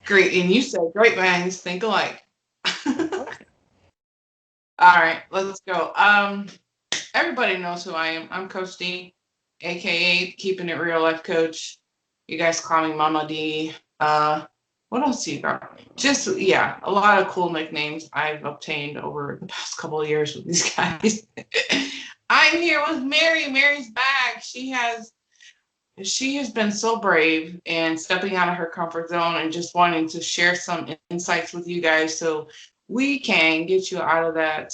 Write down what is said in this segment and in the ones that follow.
Great. And you said great minds think alike. All right, let's go. Everybody knows who I am. I'm Coach D, aka Keeping It Real Life Coach. You guys call me Mama D. What else do you got? Just yeah, a lot of cool nicknames I've obtained over the past couple of years with these guys. I'm here with Mary. Mary's back. She has been so brave and stepping out of her comfort zone and just wanting to share some insights with you guys so we can get you out of that.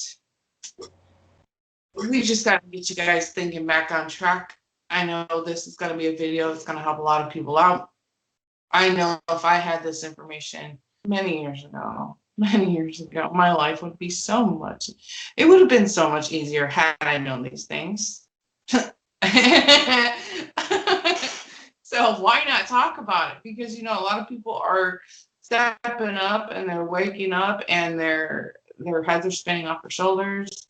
We just got to get you guys thinking back on track. I know this is going to be a video that's going to help a lot of people out. I know if I had this information many years ago, my life would be it would have been so much easier had I known these things. So why not talk about it? Because, a lot of people are stepping up and they're waking up and their heads are spinning off their shoulders.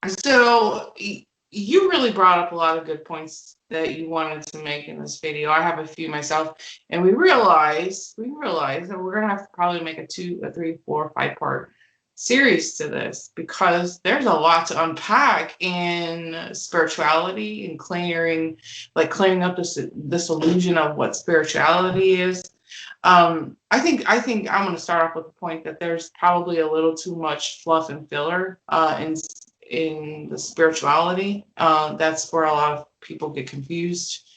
So you really brought up a lot of good points that you wanted to make in this video. I have a few myself, and we realized that we're gonna have to probably make a 2, a 3, 4, 5-part series to this because there's a lot to unpack in spirituality and clearing up this illusion of what spirituality is. I think I'm going to start off with the point that there's probably a little too much fluff and filler in the spirituality. That's where a lot of people get confused.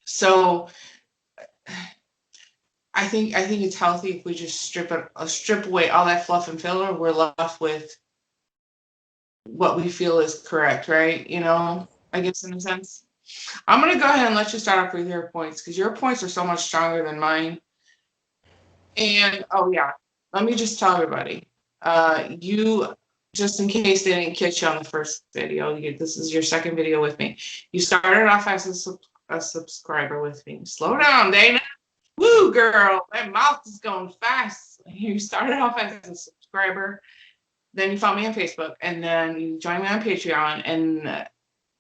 So I think it's healthy if we just strip away all that fluff and filler. We're left with what we feel is correct, right? I guess in a sense. I'm gonna go ahead and let you start off with your points because your points are so much stronger than mine. And oh yeah, let me just tell everybody, you just in case they didn't catch you on the first video, this is your second video with me. You started off as a subscriber with me. Slow down, Dana. Woo, girl, that mouth is going fast. You started off as a subscriber, then you found me on Facebook, and then you joined me on Patreon, and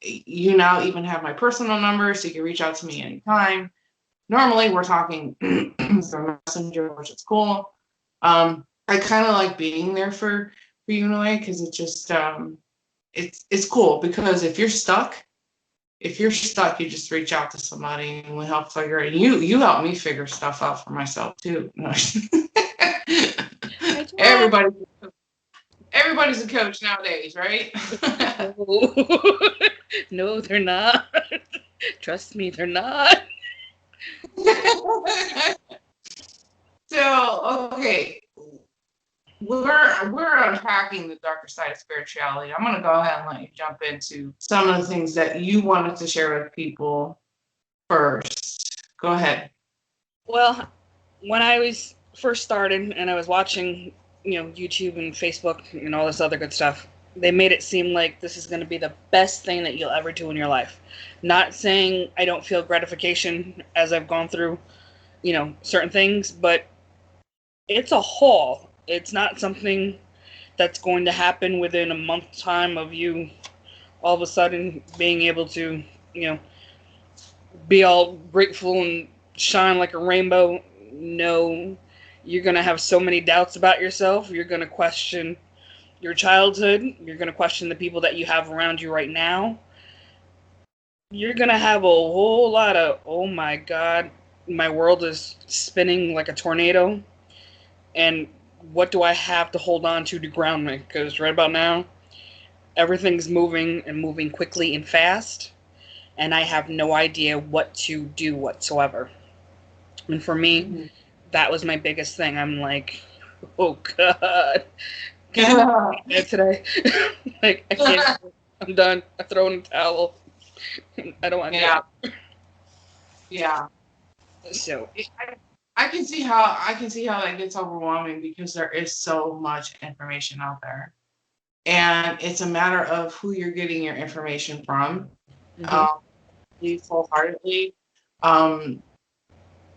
you now even have my personal number, so you can reach out to me anytime. Normally, we're talking through Messenger, which is cool. I kind of like being there for you in a way because it just it's cool because if you're stuck, you just reach out to somebody and we help figure it. You help me figure stuff out for myself too. Everybody's a coach nowadays, right? No, they're not. Trust me, they're not. So, okay, we're unpacking the darker side of spirituality. I'm going to go ahead and let you jump into some of the things that you wanted to share with people first. Go ahead. Well, when I was first started and I was watching, YouTube and Facebook and all this other good stuff, they made it seem like this is going to be the best thing that you'll ever do in your life. Not saying I don't feel gratification as I've gone through, certain things, but it's a haul. It's not something that's going to happen within a month's time of you all of a sudden being able to, be all grateful and shine like a rainbow. No, you're going to have so many doubts about yourself. You're going to question your childhood. You're going to question the people that you have around you right now. You're going to have a whole lot of, oh my God, my world is spinning like a tornado. And what do I have to hold on to ground me? Because right about now, everything's moving and moving quickly and fast. And I have no idea what to do whatsoever. And for me, that was my biggest thing. I'm like, oh God, can I do today? Like, I can't. I'm done. I throw in the towel. I don't want to. Yeah. So I can see how that gets overwhelming because there is so much information out there, and it's a matter of who you're getting your information from. Wholeheartedly.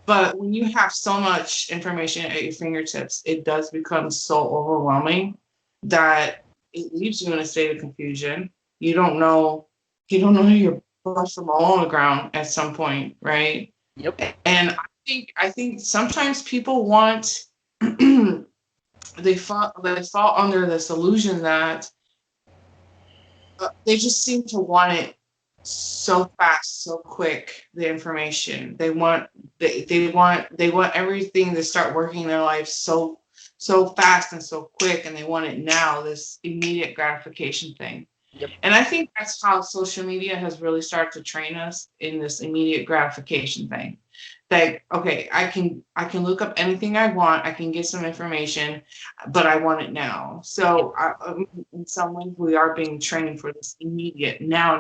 But when you have so much information at your fingertips, it does become so overwhelming that it leaves you in a state of confusion. You don't know your butt from a hole on the ground at some point, right? Yep. And I think sometimes people want they fall under this illusion that they just seem to want it so fast, so quick, the information. They want everything to start working their life so fast and so quick, and they want it now, this immediate gratification thing. Yep. And I think that's how social media has really started to train us in this immediate gratification thing. Like, okay, I can look up anything I want, I can get some information, but I want it now. So in some ways, we are being trained for this immediate now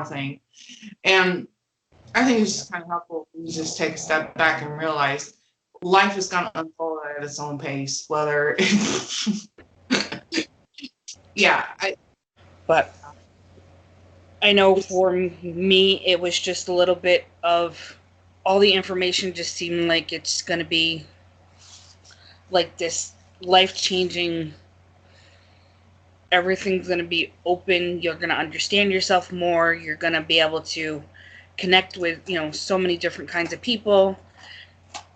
thing. And I think it's just kind of helpful if we just take a step back and realize life is going to unfold at its own pace, whether yeah, But I know for me, it was just a little bit of all the information just seemed like it's going to be like this life changing. Everything's going to be open. You're going to understand yourself more. You're going to be able to connect with, so many different kinds of people.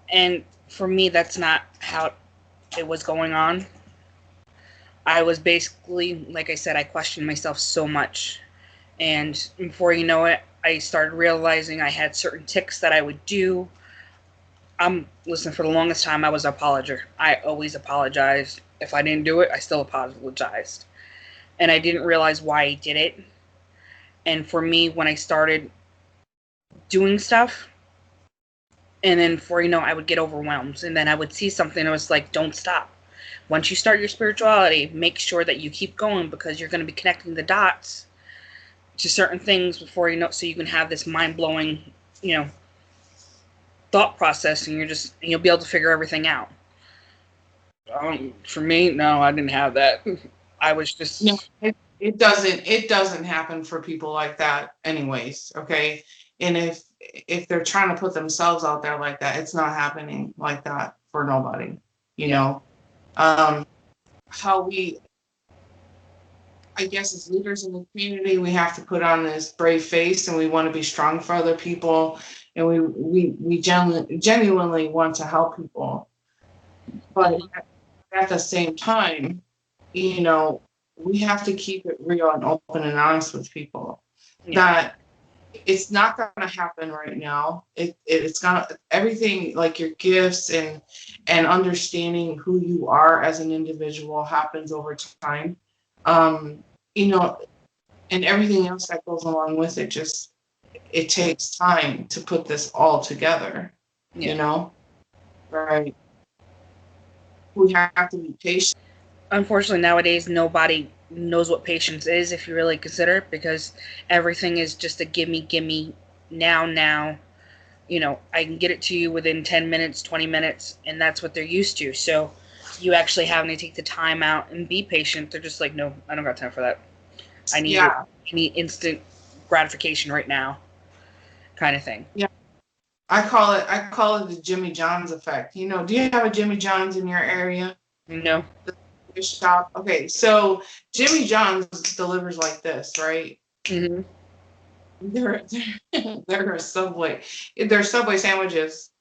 And for me, that's not how it was going on. I was basically, like I said, I questioned myself so much. And before you know it, I started realizing I had certain tics that I would do. Listen, for the longest time, I was an apologizer. I always apologized. If I didn't do it, I still apologized. And I didn't realize why I did it. And for me, when I started doing stuff, and then before you know, I would get overwhelmed. And then I would see something, and I was like, don't stop. Once you start your spirituality, make sure that you keep going, because you're going to be connecting the dots to certain things before you know, so you can have this mind-blowing, thought process, and you'll be able to figure everything out. For me, no, I didn't have that. I was just no, it doesn't happen for people like that anyways, okay? And if they're trying to put themselves out there like that, it's not happening like that for nobody, you yeah, know. How we, I guess, as leaders in the community, we have to put on this brave face, and we want to be strong for other people, and we genuinely want to help people. But at the same time, you know, we have to keep it real and open and honest with people. yeah, That it's not going to happen right now. It's gonna, everything, like your gifts and understanding who you are as an individual, happens over time. Um, you know, and everything else that goes along with it, just it takes time to put this all together. You yeah. know, right? We have to be patient. Unfortunately, nowadays nobody knows what patience is, if you really consider it, because everything is just a gimme, now. I can get it to you within 10 minutes, 20 minutes, and that's what they're used to. So you actually having to take the time out and be patient. They're just like, no, I don't got time for that. I need it. Yeah, I need instant gratification right now, kind of thing. yeah. I call it the Jimmy John's effect. You know, do you have a Jimmy John's in your area? No. Your shop? Okay, so Jimmy John's delivers like this, right? Mm-hmm. They're they're a Subway. They're Subway sandwiches,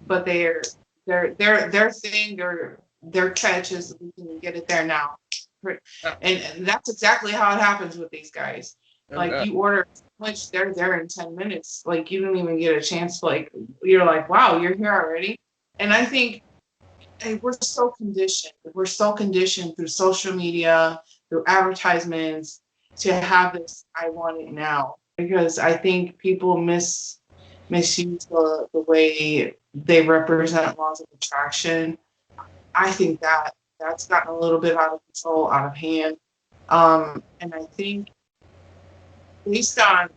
but their thing, their catch is we can get it there now. And that's exactly how it happens with these guys. Like, you order a sandwich, they're there in 10 minutes. Like, you don't even get a chance to, like, you're like, wow, you're here already. And I think, hey, we're so conditioned. We're so conditioned through social media, through advertisements, to have this I want it now. Because I think people misuse the way they represent laws of attraction. I think that's gotten a little bit out of control, out of hand. And I think based on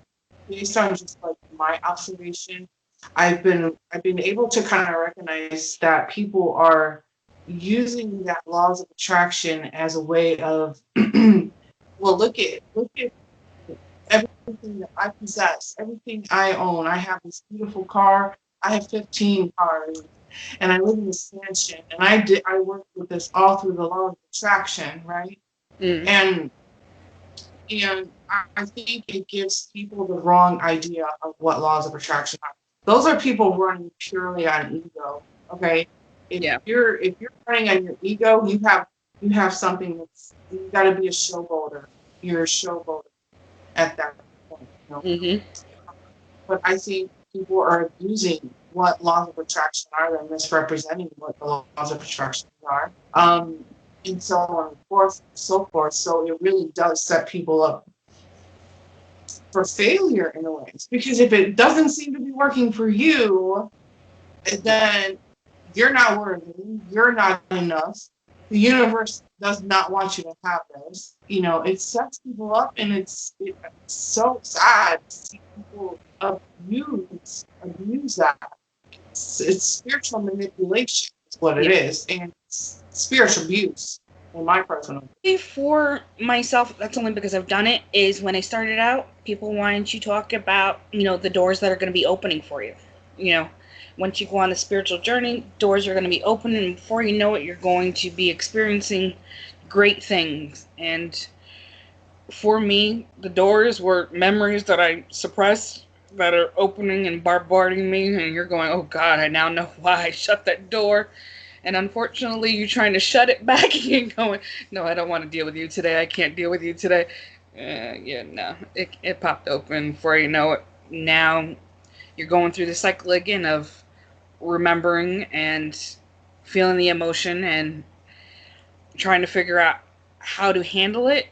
just like my observation, I've been able to kind of recognize that people are using that laws of attraction as a way of well, look at everything that I possess, everything I own. I have this beautiful car. I have 15 cars, and I live in this mansion. And I worked with this all through the law of attraction, right? Mm. And I think it gives people the wrong idea of what laws of attraction are. Those are people running purely on ego. Okay. Yeah. If you're running on your ego, you have something that's, you gotta be a showboater. You're a showboater at that point, you know. Hmm. But I think people are abusing what laws of attraction are. They're misrepresenting what the laws of attraction are. And so on and forth, so forth. So it really does set people up for failure in a way. Because if it doesn't seem to be working for you, then you're not worthy, you're not enough. The universe does not want you to have this. You know, it sets people up, and it's so sad to see people abuse that. It's spiritual manipulation, is what it Yeah. is, and it's spiritual abuse, in my personal opinion. For myself, that's only because I've done it, is when I started out, people wanted to talk about, the doors that are going to be opening for you. You know, once you go on a spiritual journey, doors are going to be open, and before you know it, you're going to be experiencing great things. And for me, the doors were memories that I suppressed that are opening and bombarding me, and you're going, oh God, I now know why I shut that door. And unfortunately, you're trying to shut it back, and you're going, no, I don't want to deal with you today. I can't deal with you today. Yeah, no, it popped open. Before you know it, now you're going through the cycle again of remembering and feeling the emotion and trying to figure out how to handle it.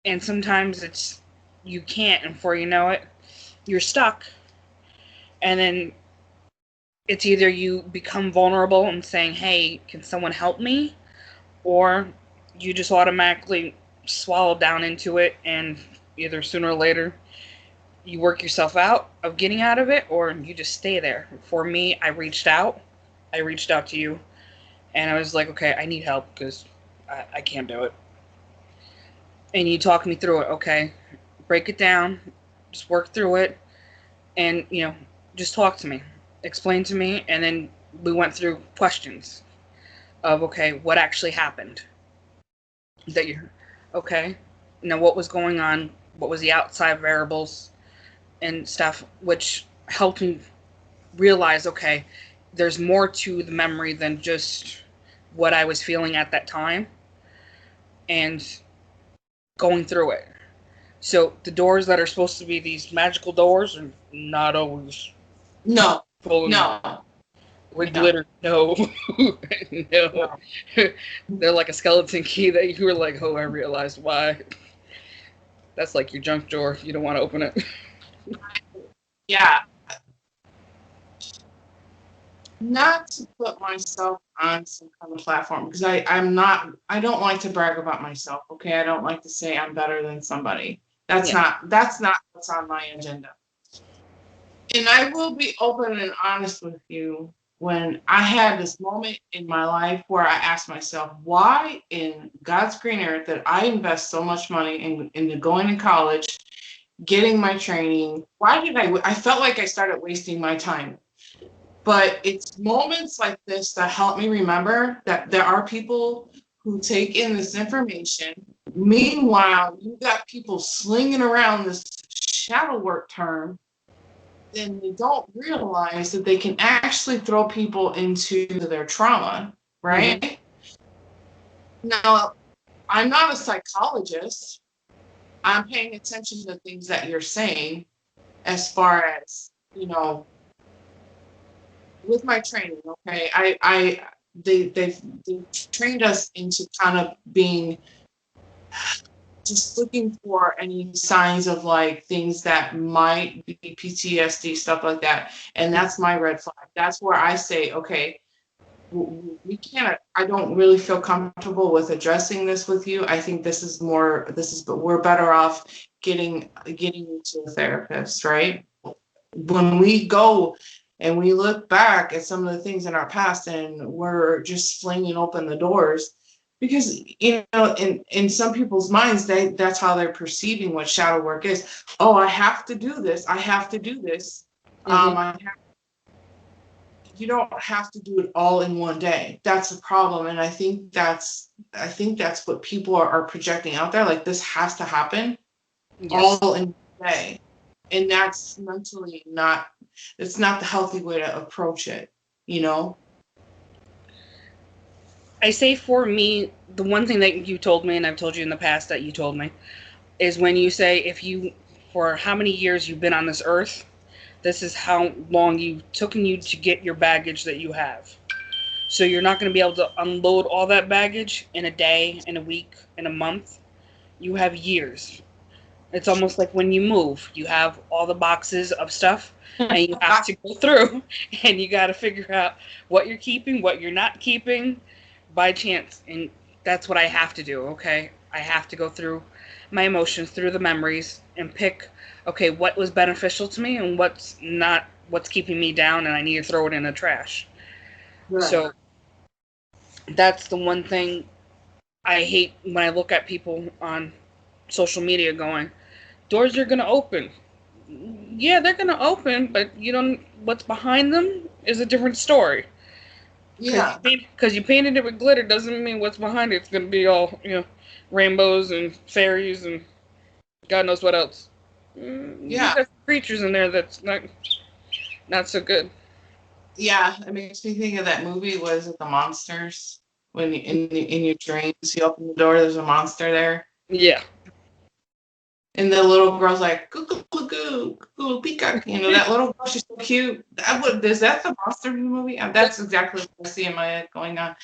And sometimes you can't, and before you know it, you're stuck. And then it's either you become vulnerable and saying, hey, can someone help me? Or you just automatically swallow down into it, and either sooner or later you work yourself out of getting out of it, or you just stay there. For me, I reached out. I reached out to you, and I was like, okay, I need help because I can't do it. And you talked me through it. Okay, break it down, just work through it, and just talk to me, explain to me, and then we went through questions of, okay, what actually happened, that you're okay. Now, what was going on? What was the outside variables and stuff, which helped me realize, okay, there's more to the memory than just what I was feeling at that time, and going through it. So the doors that are supposed to be these magical doors are not always No, fully no, with no, glitter. No, no. no. They're like a skeleton key that you were like, oh, I realized why. That's like your junk drawer. You don't want to open it. Yeah, not to put myself on some kind of platform, because I don't like to brag about myself. Okay, I don't like to say I'm better than somebody. Yeah. That's not what's on my agenda. And I will be open and honest with you. When I had this moment in my life where I asked myself, why in God's green earth did I invest so much money into going to college, getting my training? Why did I felt like I started wasting my time. But it's moments like this that help me remember that there are people who take in this information. Meanwhile, you got people slinging around this shadow work term, then they don't realize that they can actually throw people into their trauma, Mm-hmm. right? Now, I'm not a psychologist. I'm paying attention to things that you're saying as far as, with my training, okay? They've trained us into kind of being just looking for any signs of like things that might be PTSD, stuff like that. And that's my red flag. That's where I say, okay, we can't, I don't really feel comfortable with addressing this with you. I think but we're better off getting you to a therapist, right? When we go and we look back at some of the things in our past, and we're just flinging open the doors, because in some people's minds, that's how they're perceiving what shadow work is. Oh, I have to do this, I have to do this. Mm-hmm. You don't have to do it all in one day. That's the problem. And I think that's what people are projecting out there, like this has to happen Yes. all in one day. And that's mentally not, it's not the healthy way to approach it, you know? I say for me, the one thing that you told me, and I've told you in the past that you told me, is when you say if you, for how many years you've been on this earth, this is how long you've taken you to get your baggage that you have. So you're not going to be able to unload all that baggage in a day, in a week, in a month. You have years. It's almost like when you move, you have all the boxes of stuff and you have to go through and you got to figure out what you're keeping, what you're not keeping by chance. And that's what I have to do, okay? I have to go through my emotions, through the memories, and pick, okay, what was beneficial to me and what's not, what's keeping me down, and I need to throw it in the trash. Right. So that's the one thing I hate when I look at people on social media going, doors are going to open. Yeah, they're going to open, but you don't, what's behind them is a different story. Yeah. Because you painted it with glitter doesn't mean what's behind it's going to be all, rainbows and fairies and God knows what else. You Yeah. got creatures in there that's not so good. Yeah. It makes me think of that movie, was it The Monsters? When you, in your dreams, you open the door, there's a monster there. Yeah. And the little girl's like, goo, goo, goo, goo, goo, peacock. You know, that little girl, she's so cute. Is that the monster movie? That's exactly what I see in my head going on.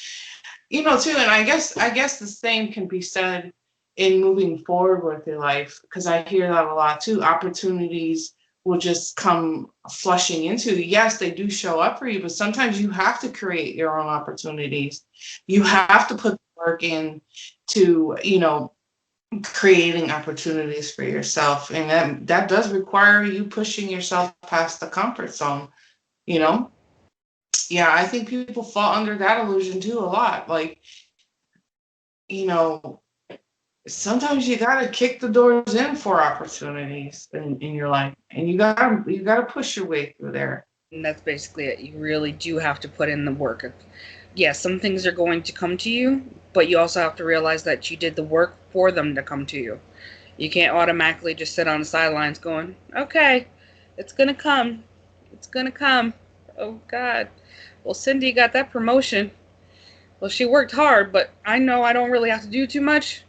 You know, too, and I guess the same can be said in moving forward with your life, because I hear that a lot too. Opportunities will just come flushing into you. Yes, they do show up for you, but sometimes you have to create your own opportunities. You have to put the work in to, creating opportunities for yourself, and that does require you pushing yourself past the comfort zone. You know, yeah, I think people fall under that illusion too a lot. Like, you know, sometimes you gotta kick the doors in for opportunities in your life, and you gotta push your way through there. And that's basically it. You really do have to put in the work. Yes, some things are going to come to you, but you also have to realize that you did the work for them to come to you. You can't automatically just sit on the sidelines going, okay, it's going to come. It's going to come. Oh, God. Well, Cindy got that promotion. Well, she worked hard, but I know I don't really have to do too much,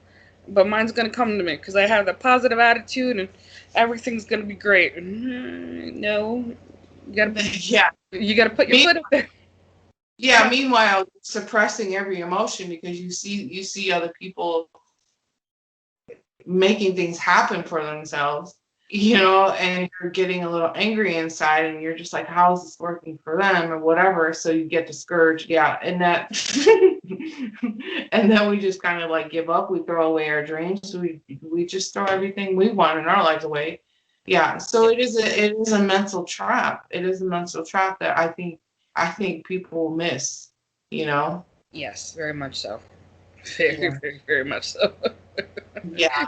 but mine's going to come to me because I have the positive attitude and everything's going to be great. No, you got to Yeah. put your Me, foot up there. yeah. Meanwhile, suppressing every emotion because you see other people making things happen for themselves, and you're getting a little angry inside, and you're just like, how is this working for them or whatever? So you get discouraged, yeah, and that, and then we just kind of like give up. We throw away our dreams. We just throw everything we want in our lives away. Yeah, so it is a mental trap. It is a mental trap that I think people miss. You know. Yes, very much so. Very, Yeah. very, very much so. Yeah.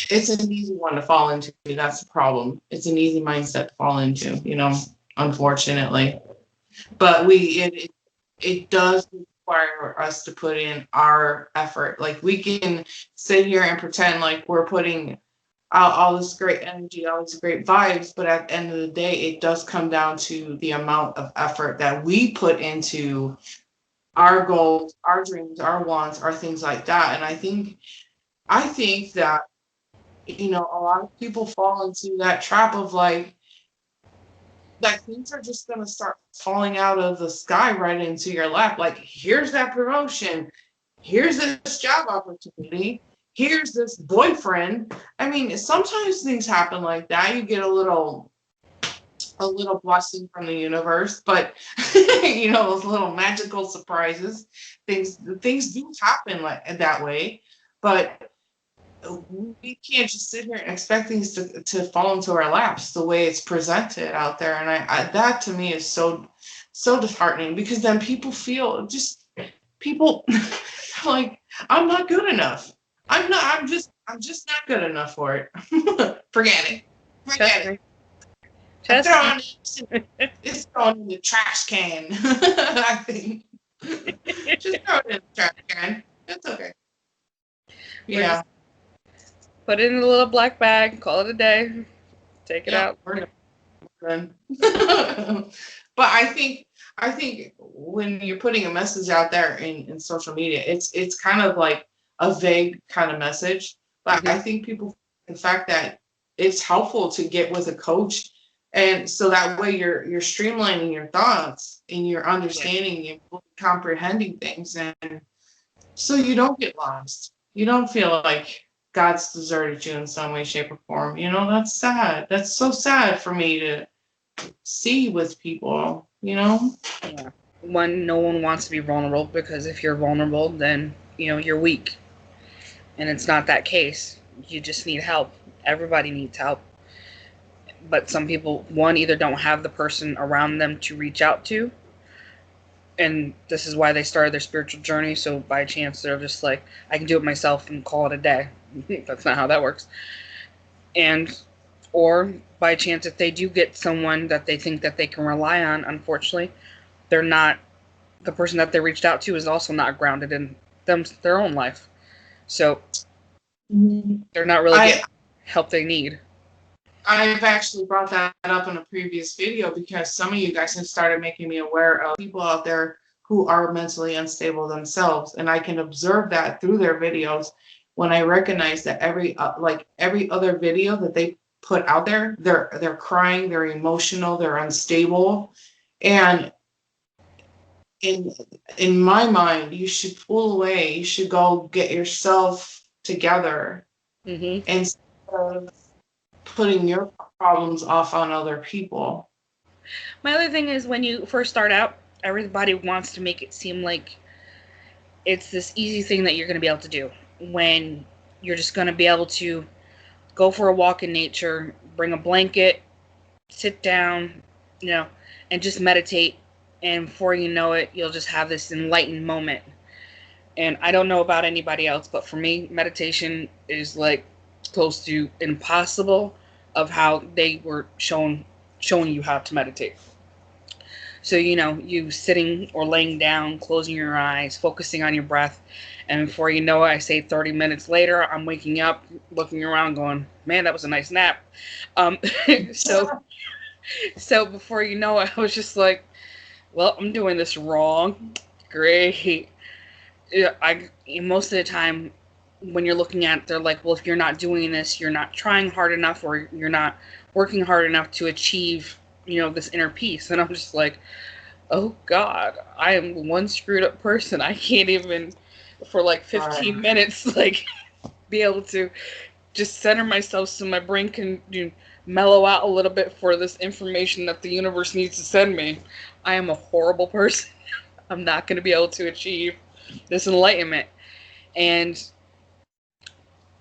It's an easy one to fall into. That's the problem. It's an easy mindset to fall into, unfortunately. But it does require us to put in our effort. Like, we can sit here and pretend like we're putting out all this great energy, all these great vibes, but at the end of the day, it does come down to the amount of effort that we put into our goals, our dreams, our wants, our things like that. And I think that a lot of people fall into that trap of like that things are just going to start falling out of the sky right into your lap. Like, here's that promotion, here's this job opportunity, here's this boyfriend. I mean, sometimes things happen like that. You get a little blessing from the universe, but those little magical surprises, things do happen like that way. But we can't just sit here and expect things to fall into our laps the way it's presented out there. And I that to me is so disheartening, because then people like, I'm not good enough. I'm just not good enough for it. Forget it. Trust Forget it. me. I'm Trust me. throwing it's going in the trash can. I think. Just throw it in the trash can. It's okay. We're Yeah. just, put it in a little black bag, call it a day, take it out. We're done. But I think when you're putting a message out there in social media, it's kind of like a vague kind of message. But I Mhm. think people, the fact that it's helpful to get with a coach, and so that way you're streamlining your thoughts and you're Yeah. understanding and comprehending things, and so you don't get lost. You don't feel like God's deserted you in some way, shape, or form. That's sad. That's so sad for me to see with people. Yeah. One, no one wants to be vulnerable because if you're vulnerable, then you're weak, and it's not that case. You just need help. Everybody needs help, but some people, one, either don't have the person around them to reach out to, and this is why they started their spiritual journey. So by chance, they're just like, I can do it myself and call it a day. That's not how that works. And or by chance, if they do get someone that they think that they can rely on, unfortunately, they're not, the person that they reached out to is also not grounded in their own life. So Mhm. they're not really I getting help they need. I've actually brought that up in a previous video because some of you guys have started making me aware of people out there who are mentally unstable themselves, and I can observe that through their videos when I recognize that every other video that they put out there, they're crying, they're emotional, they're unstable, and in in my mind, you should pull away. You should go get yourself together Hmm. instead of putting your problems off on other people. My other thing is when you first start out, everybody wants to make it seem like it's this easy thing that you're going to be able to do when you're just going to be able to go for a walk in nature, bring a blanket, sit down, you know, and just meditate. And before you know it, you'll just have this enlightened moment. And I don't know about anybody else, but for me, meditation is like close to impossible of how they were showing you how to meditate. So, you sitting or laying down, closing your eyes, focusing on your breath. And before you know it, I say 30 minutes later, I'm waking up, looking around, going, man, that was a nice nap. Um, so, so before you know it, I was just like, well, I'm doing this wrong. Great. Yeah, most of the time, when you're looking at it, they're like, well, if you're not doing this, you're not trying hard enough, or you're not working hard enough to achieve, this inner peace. And I'm just like, oh God, I am one screwed up person. I can't even, for like Right. 15 minutes, like be able to just center myself so my brain can mellow out a little bit for this information that the universe needs to send me. I am a horrible person. I'm not going to be able to achieve this enlightenment. And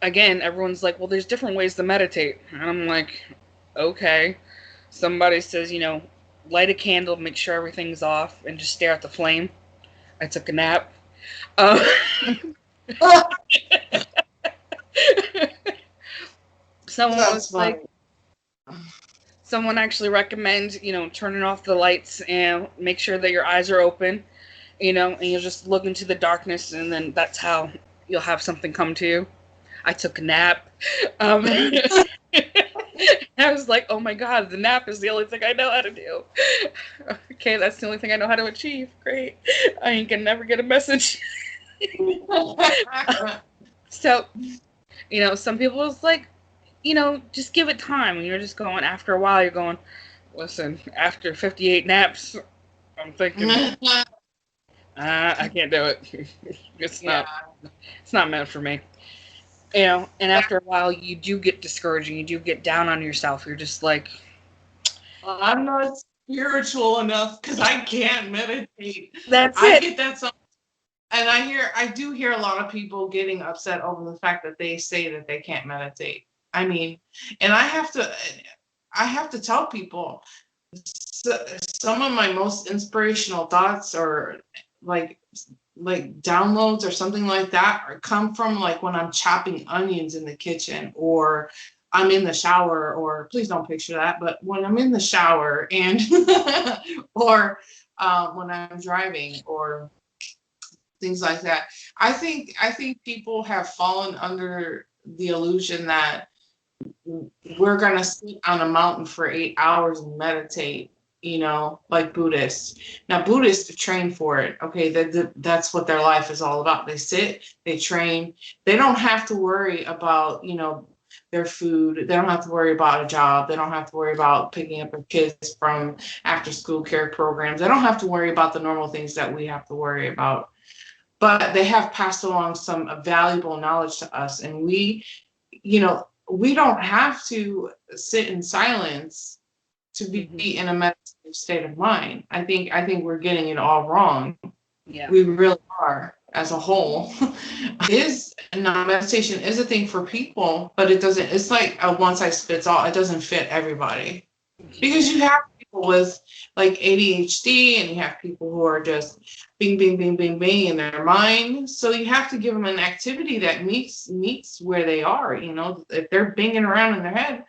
again, everyone's like, well, there's different ways to meditate. And I'm like, okay. Somebody says, light a candle, make sure everything's off, and just stare at the flame. I took a nap. Uh, someone That's was like, funny. someone actually recommends, turning off the lights and make sure that your eyes are open, and you'll just look into the darkness, and then that's how you'll have something come to you. I took a nap. I was like, oh my God, the nap is the only thing I know how to do. Okay, that's the only thing I know how to achieve. Great. I ain't gonna never get a message. So, some people is like, just give it time. And you're just going, after a while, you're going, listen, after 58 naps, I'm thinking, I can't do it. It's Yeah. not, it's not meant for me. And after a while, you do get discouraged and you do get down on yourself. You're just like, I'm not spiritual enough because I can't meditate. that's I it. get that so, and I do hear a lot of people getting upset over the fact that they say that they can't meditate. I mean, and I have to tell people, some of my most inspirational thoughts, or like downloads or something like that, come from like when I'm chopping onions in the kitchen, or I'm in the shower, or please don't picture that, but when I'm in the shower, and or when I'm driving, or things like that. I think people have fallen under the illusion that we're going to sit on a mountain for 8 hours and meditate, like Buddhists. Now, Buddhists train for it. Okay, that's what their life is all about. They sit, they train. They don't have to worry about, their food. They don't have to worry about a job. They don't have to worry about picking up their kids from after school care programs. They don't have to worry about the normal things that we have to worry about. But they have passed along some valuable knowledge to us. And we don't have to sit in silence to be in a meditative state of mind. I think we're getting it all wrong. Yeah. We really are as a whole. Meditation is a thing for people, but it's like a one size fits all. It doesn't fit everybody. Because you have people with like ADHD and you have people who are just bing, bing, bing, bing, bing in their mind. So you have to give them an activity that meets where they are. If they're binging around in their head,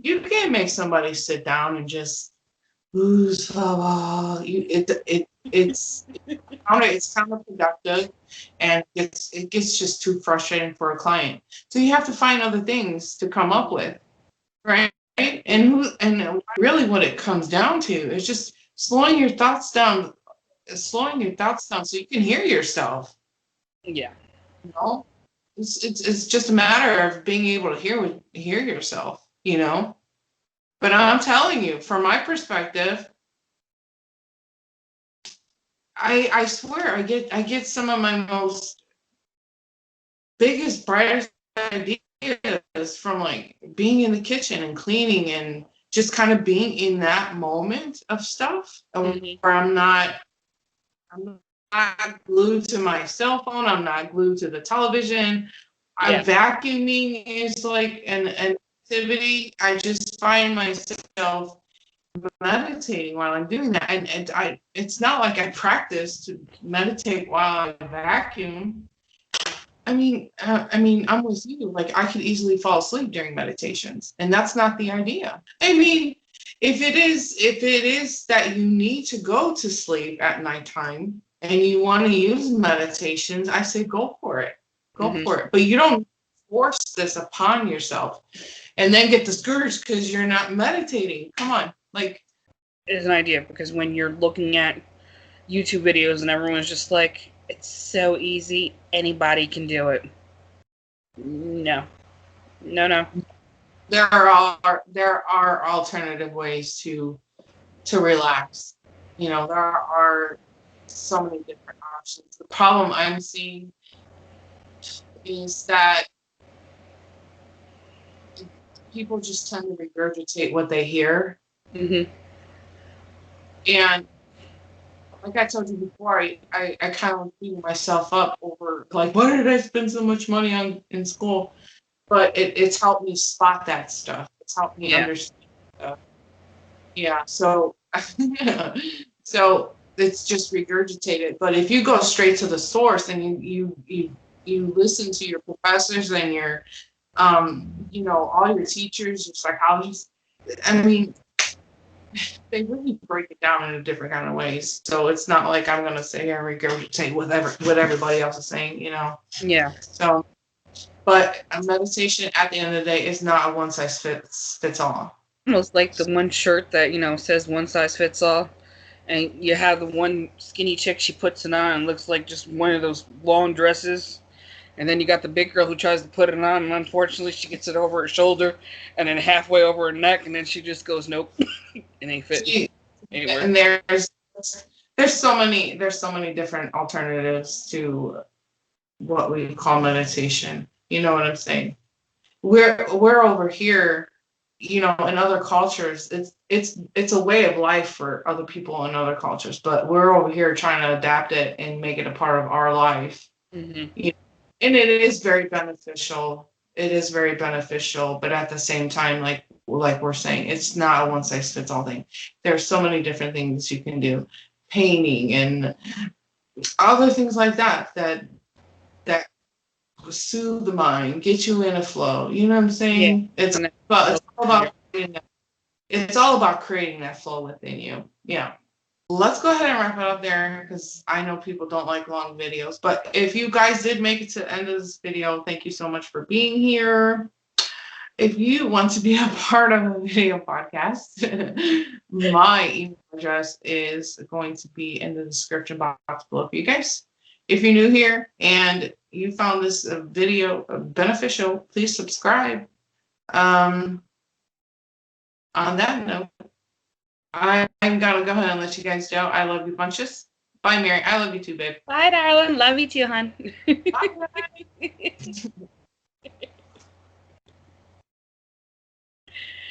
you can't make somebody sit down and just it's counterproductive, and it gets just too frustrating for a client. So you have to find other things to come up with, right? And really what it comes down to is just slowing your thoughts down so you can hear yourself. Yeah. It's just a matter of being able to hear yourself, But I'm telling you, from my perspective, I swear I get some of my most biggest, brightest ideas from like being in the kitchen and cleaning and just kind of being in that moment of stuff where I'm not glued to my cell phone. I'm not glued to the television. Vacuuming is like an activity. I just find myself meditating while I'm doing that. And it's not like I practice to meditate while I vacuum. I mean, I'm with you. Like, I could easily fall asleep during meditations, and that's not the idea. I mean, if it is that you need to go to sleep at nighttime and you want to use meditations, I say go for it. Go for it. But you don't force this upon yourself and then get discouraged because you're not meditating. Come on. Like, it's an idea, because when you're looking at YouTube videos and everyone's just like, it's so easy, anybody can do it. No. There are alternative ways to relax. There are so many different options. The problem I'm seeing is that people just tend to regurgitate what they hear. And like I told you before, I kind of beating myself up over, like, why did I spend so much money on in school? But it's helped me spot that stuff. It's helped me understand stuff. Yeah, so so it's just regurgitated. But if you go straight to the source and you listen to your professors and your all your teachers, your psychologists, I mean, they really break it down in a different kind of ways. So it's not like I'm gonna sit here and regurgitate what everybody else is saying, Yeah. So, but a meditation at the end of the day is not a one size fits all. Almost like the one shirt that says one size fits all, and you have the one skinny chick, she puts it on and looks like just one of those long dresses. And then you got the big girl who tries to put it on, and unfortunately she gets it over her shoulder and then halfway over her neck, and then she just goes, nope, it ain't fit anywhere. And there's so many different alternatives to what we call meditation. You know what I'm saying? We're over here, in other cultures, it's a way of life for other people in other cultures, but we're over here trying to adapt it and make it a part of our life. And it is very beneficial. It is very beneficial, but at the same time, like we're saying, it's not a one size fits all thing. There's so many different things you can do, painting and other things like that soothe the mind, get you in a flow. You know what I'm saying? It's all about creating that flow within you. Yeah. let's go ahead and wrap it up there because I know people don't like long videos. But if you guys did make it to the end of this video, thank you so much for being here. If you want to be a part of a video podcast, my email address is going to be in the description box below for you guys. If you're new here and you found this video beneficial, please subscribe. On that note, I'm gonna go ahead and let you guys go. I love you bunches. Bye, Mary. I love you too, babe. Bye, darling. Love you too, hon. Bye.